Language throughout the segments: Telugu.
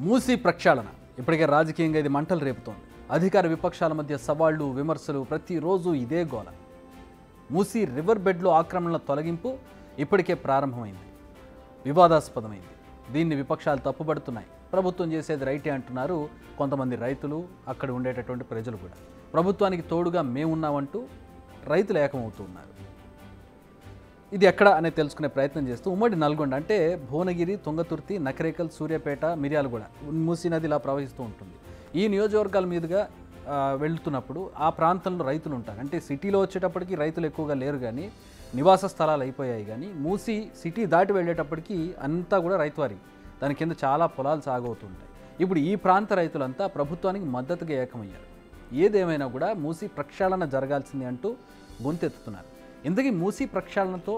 మూసీ ప్రక్షాళన ఇప్పటికే రాజకీయంగా ఇది మంటలు రేపుతోంది. అధికార విపక్షాల మధ్య సవాళ్లు, విమర్శలు, ప్రతిరోజు ఇదే గోల. మూసీ రివర్ బెడ్లో ఆక్రమణల తొలగింపు ఇప్పటికే ప్రారంభమైంది, వివాదాస్పదమైంది. దీన్ని విపక్షాలు తప్పుపడుతున్నాయి. ప్రభుత్వం చేసేది రైటే అంటున్నారు కొంతమంది రైతులు, అక్కడ ఉండేటటువంటి ప్రజలు కూడా. ప్రభుత్వానికి తోడుగా మేమున్నామంటూ రైతులు ఏకమవుతూ ఉన్నారు. ఇది ఎక్కడ అనేది తెలుసుకునే ప్రయత్నం చేస్తూ ఉమ్మడి నల్గొండ అంటే భువనగిరి, తుంగతుర్తి, నకరేకల్, సూర్యాపేట, మిర్యాలగూడ మూసీ నది ఇలా ప్రవహిస్తూ ఉంటుంది. ఈ నియోజకవర్గాల మీదుగా వెళ్తున్నప్పుడు ఆ ప్రాంతంలో రైతులు ఉంటారు. అంటే సిటీలో వచ్చేటప్పటికి రైతులు ఎక్కువగా లేరు, కానీ నివాస స్థలాలు అయిపోయాయి. కానీ మూసీ సిటీ దాటి వెళ్ళేటప్పటికి అంతా కూడా రైతువారి, దాని కింద చాలా పొలాలు సాగవుతుంటాయి. ఇప్పుడు ఈ ప్రాంత రైతులంతా ప్రభుత్వానికి మద్దతుగా ఏకమయ్యారు. ఏదేమైనా కూడా మూసీ ప్రక్షాళన జరగాల్సింది అంటూ గొంతెత్తుతున్నారు. ఇంతకీ మూసీ ప్రక్షాళనతో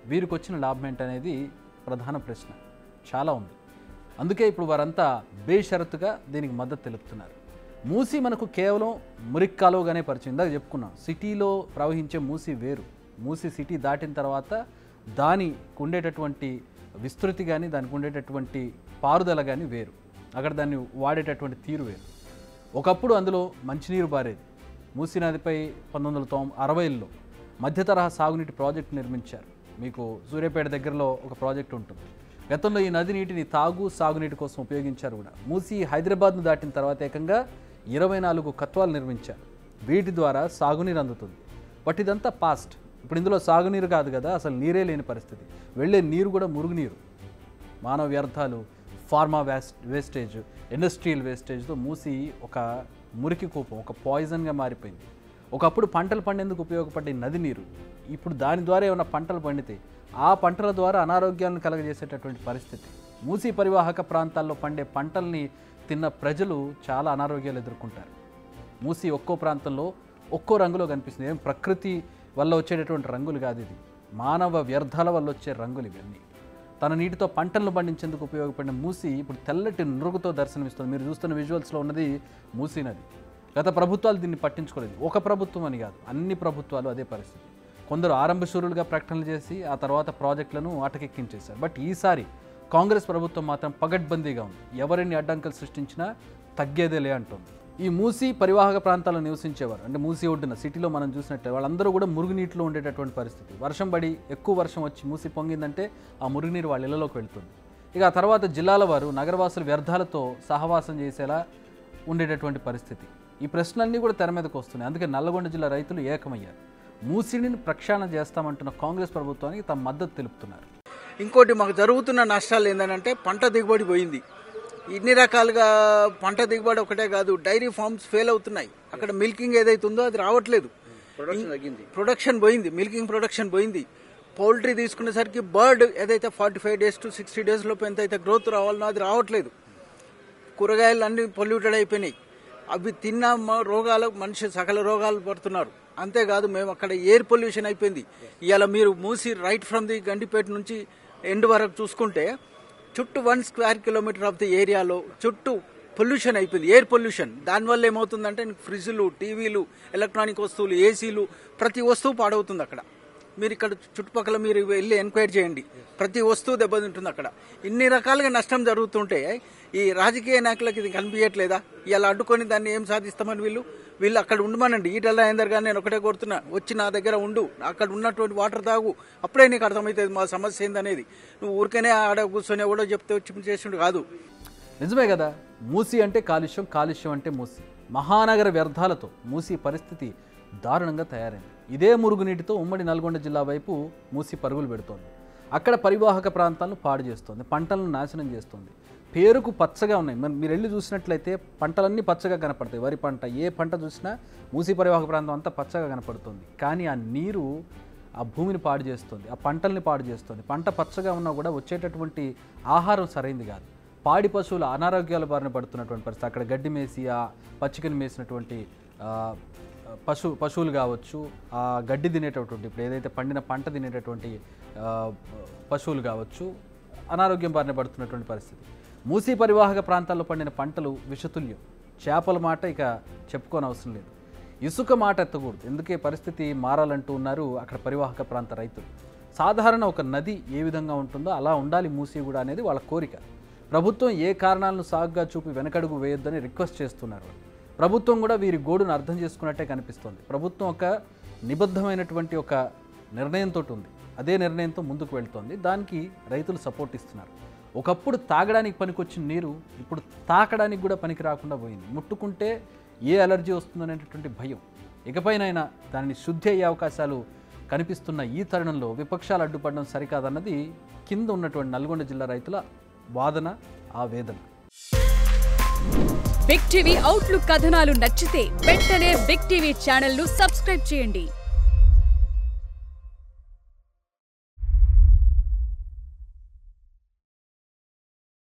వీరికి వచ్చిన లాభం ఏంటనేది ప్రధాన ప్రశ్న చాలా ఉంది. అందుకే ఇప్పుడు వారంతా బేషరతుగా దీనికి మద్దతు తెలుపుతున్నారు. మూసీ మనకు కేవలం మురిక్కాలుగానే పరిచయం. ఇందాక చెప్పుకున్నాం, సిటీలో ప్రవహించే మూసీ వేరు. మూసీ సిటీ దాటిన తర్వాత దానికి ఉండేటటువంటి విస్తృతి కానీ, దానికి ఉండేటటువంటి పారుదల కానీ వేరు. అక్కడ దాన్ని వాడేటటువంటి తీరు వేరు. ఒకప్పుడు అందులో మంచినీరు పారేది. మూసీ నదిపై 1960లో మధ్య తరహా సాగునీటి ప్రాజెక్టు నిర్మించారు. మీకు సూర్యాపేట దగ్గరలో ఒక ప్రాజెక్టు ఉంటుంది. గతంలో ఈ నది నీటిని సాగునీటి కోసం ఉపయోగించారు కూడా. మూసీ హైదరాబాద్ను దాటిన తర్వాత ఏకంగా 24 కత్వాలు నిర్మించారు. వీటి ద్వారా సాగునీరు అందుతుంది. బట్ ఇదంతా పాస్ట్. ఇప్పుడు ఇందులో సాగునీరు కాదు కదా, అసలు నీరే లేని పరిస్థితి. వెళ్ళే నీరు కూడా మురుగునీరు. మానవ వ్యర్థాలు, ఫార్మా వేస్టేజ్, ఇండస్ట్రియల్ వేస్టేజ్తో మూసీ ఒక మురికి కూపం, ఒక పాయిజన్గా మారిపోయింది. ఒకప్పుడు పంటలు పండేందుకు ఉపయోగపడే నది నీరు ఇప్పుడు దాని ద్వారా ఏమైనా పంటలు పండితే ఆ పంటల ద్వారా అనారోగ్యాలను కలగజేసేటటువంటి పరిస్థితి. మూసీ పరివాహక ప్రాంతాల్లో పండే పంటల్ని తిన్న ప్రజలు చాలా అనారోగ్యాలు ఎదుర్కొంటారు. మూసీ ఒక్కో ప్రాంతంలో ఒక్కో రంగులో కనిపిస్తుంది. ఏం ప్రకృతి వల్ల వచ్చేటటువంటి రంగులు కాదు, ఇది మానవ వ్యర్థాల వల్ల వచ్చే రంగులు ఇవన్నీ. తన నీటితో పంటలను పండించేందుకు ఉపయోగపడిన మూసీ ఇప్పుడు తెల్లటి నురుగుతో దర్శనమిస్తుంది. మీరు చూస్తున్న విజువల్స్లో ఉన్నది మూసీ నది. గత ప్రభుత్వాలు దీన్ని పట్టించుకోలేదు. ఒక ప్రభుత్వం అని కాదు, అన్ని ప్రభుత్వాలు అదే పరిస్థితి. కొందరు ఆరంభశూరులుగా ప్రకటనలు చేసి ఆ తర్వాత ప్రాజెక్టులను ఆటకెక్కించేశారు. బట్ ఈసారి కాంగ్రెస్ ప్రభుత్వం మాత్రం పగడ్బందీగా ఉంది. ఎవరిని అడ్డంకులు సృష్టించినా తగ్గేదేలే అంటుంది. ఈ మూసీ పరివాహక ప్రాంతాల్లో నివసించేవారు, అంటే మూసీ ఒడ్డున సిటీలో మనం చూసినట్టే వాళ్ళందరూ కూడా మురుగునీటిలో ఉండేటటువంటి పరిస్థితి. వర్షం పడి ఎక్కువ వర్షం వచ్చి మూసీ పొంగిందంటే ఆ మురుగునీరు వాళ్ళ ఇళ్లలోకి వెళ్తుంది. ఇక ఆ తర్వాత జిల్లాల వారు నగరవాసులు వ్యర్థాలతో సహవాసం చేసేలా ఉండేటటువంటి పరిస్థితి. ఈ ప్రశ్నలన్నీ కూడా తెర మీదకు వస్తున్నాయి. అందుకే నల్లగొండ జిల్లా రైతులు ఏకమయ్యారు. మూసీని ప్రక్షాళన చేస్తామంటున్న కాంగ్రెస్ ప్రభుత్వానికి తమ మద్దతు తెలుపుతున్నారు. ఇంకోటి మాకు జరుగుతున్న నష్టాలు ఏంటంటే పంట దిగుబడి పోయింది. ఇన్ని రకాలుగా పంట దిగుబడి ఒకటే కాదు, డైరీ ఫార్మ్స్ ఫెయిల్ అవుతున్నాయి. అక్కడ మిల్కింగ్ ఏదైతుందో అది రావట్లేదు, ప్రొడక్షన్ పోయింది, మిల్కింగ్ ప్రొడక్షన్ పోయింది. పౌల్ట్రీ తీసుకునేసరికి బర్డ్ ఏదైతే 45 days to 60 days లోపు ఎంతైతే గ్రోత్ రావాలనో అది రావట్లేదు. కూరగాయలు అన్ని పొల్యూటెడ్ అయిపోయినాయి. అవి తిన్న రోగాలు, మనిషి సకల రోగాలు పడుతున్నారు. అంతేకాదు మేము అక్కడ ఎయిర్ పొల్యూషన్ అయిపోయింది. ఇవాళ మీరు మూసి రైట్ ఫ్రమ్ ది గండిపేట నుంచి ఎండ్ వరకు చూసుకుంటే చుట్టూ 1 square kilometer ఆఫ్ ది ఏరియాలో చుట్టూ పొల్యూషన్ అయిపోయింది, ఎయిర్ పొల్యూషన్. దానివల్ల ఏమవుతుందంటే ఫ్రిడ్జ్లు, టీవీలు, ఎలక్ట్రానిక్ వస్తువులు, ఏసీలు, ప్రతి వస్తువు పాడవుతుంది అక్కడ. మీరు ఇక్కడ చుట్టుపక్కల మీరు వెళ్ళి ఎంక్వైరీ చేయండి, ప్రతి వస్తువు దెబ్బతింటుంది అక్కడ. ఇన్ని రకాలుగా నష్టం జరుగుతుంటే ఈ రాజకీయ నాయకులకు ఇది కనిపించట్లేదా? ఇలా అడ్డుకొని దాన్ని ఏం సాధిస్తామని వీళ్ళు అక్కడ ఉండమనండి. ఈటల రాజేందర్ గారు నేను ఒకటే కోరుతున్నా, వచ్చి నా దగ్గర ఉండు, అక్కడ ఉన్నటువంటి వాటర్ తాగు, అప్పుడే నీకు అర్థమవుతుంది మా సమస్య ఏందనేది. నువ్వు ఊరికనే ఆడ కూర్చొని కూడా చెప్తే వచ్చి చేసిండు కాదు. నిజమే కదా, మూసీ అంటే కాలుష్యం, కాలుష్యం అంటే మూసీ. మహానగర వ్యర్థాలతో మూసీ పరిస్థితి దారుణంగా తయారైంది. ఇదే మురుగునీటితో ఉమ్మడి నల్గొండ జిల్లా వైపు మూసీ పరుగులు పెడుతోంది. అక్కడ పరివాహక ప్రాంతాలను పాడు చేస్తోంది, పంటలను నాశనం చేస్తోంది. పేరుకు పచ్చగా ఉన్నాయి. మీరు వెళ్ళి చూసినట్లయితే పంటలన్నీ పచ్చగా కనపడతాయి. వరి పంట, ఏ పంట చూసినా మూసీ పరివాహక ప్రాంతం అంతా పచ్చగా కనపడుతుంది. కానీ ఆ నీరు ఆ భూమిని పాడు చేస్తుంది, ఆ పంటల్ని పాడు చేస్తుంది. పంట పచ్చగా ఉన్నా కూడా వచ్చేటటువంటి ఆహారం సరైంది కాదు. పాడి పశువులు అనారోగ్యాల బారిన పడుతున్నటువంటి పరిస్థితి. అక్కడ గడ్డి మేసి ఆ పచ్చికని మేసినటువంటి పశువులు కావచ్చు, ఆ గడ్డి తినేటటువంటి, ఇప్పుడు ఏదైతే పండిన పంట తినేటటువంటి పశువులు కావచ్చు, అనారోగ్యం బారిన పడుతున్నటువంటి పరిస్థితి. మూసీ పరివాహక ప్రాంతాల్లో పండిన పంటలు విషతుల్యం. చేపల మాట ఇక చెప్పుకోనవసరం లేదు. ఇసుక మాట ఎత్తకూడదు. ఎందుకే పరిస్థితి మారాలంటూ ఉన్నారు అక్కడ పరివాహక ప్రాంత రైతులు. సాధారణ ఒక నది ఏ విధంగా ఉంటుందో అలా ఉండాలి మూసీ కూడా అనేది వాళ్ళ కోరిక. ప్రభుత్వం ఏ కారణాలను సాగుగా చూపి వెనకడుగు వేయొద్దని రిక్వెస్ట్ చేస్తున్నారు. ప్రభుత్వం కూడా వీరి గోడును అర్థం చేసుకున్నట్టే కనిపిస్తోంది. ప్రభుత్వం ఒక నిబద్ధమైనటువంటి ఒక నిర్ణయంతో ఉంది, అదే నిర్ణయంతో ముందుకు వెళ్తోంది. దానికి రైతులు సపోర్ట్ ఇస్తున్నారు. ఒకప్పుడు తాగడానికి పనికొచ్చిన నీరు ఇప్పుడు తాకడానికి కూడా పనికి రాకుండా పోయింది. ముట్టుకుంటే ఏ అలర్జీ వస్తుందనేటటువంటి భయం. ఇకపైనైనా దానిని శుద్ధి అయ్యే అవకాశాలు కనిపిస్తున్న ఈ తరుణంలో విపక్షాలు అడ్డుపడడం సరికాదన్నది కింద ఉన్నటువంటి నల్గొండ జిల్లా రైతుల వాదన, ఆవేదన. బిగ్ టీవీ అవుట్లుక్ కథనాలు నచ్చితే వెంటనే బిగ్ టీవీ ఛానల్ ను సబ్స్క్రైబ్ చేయండి.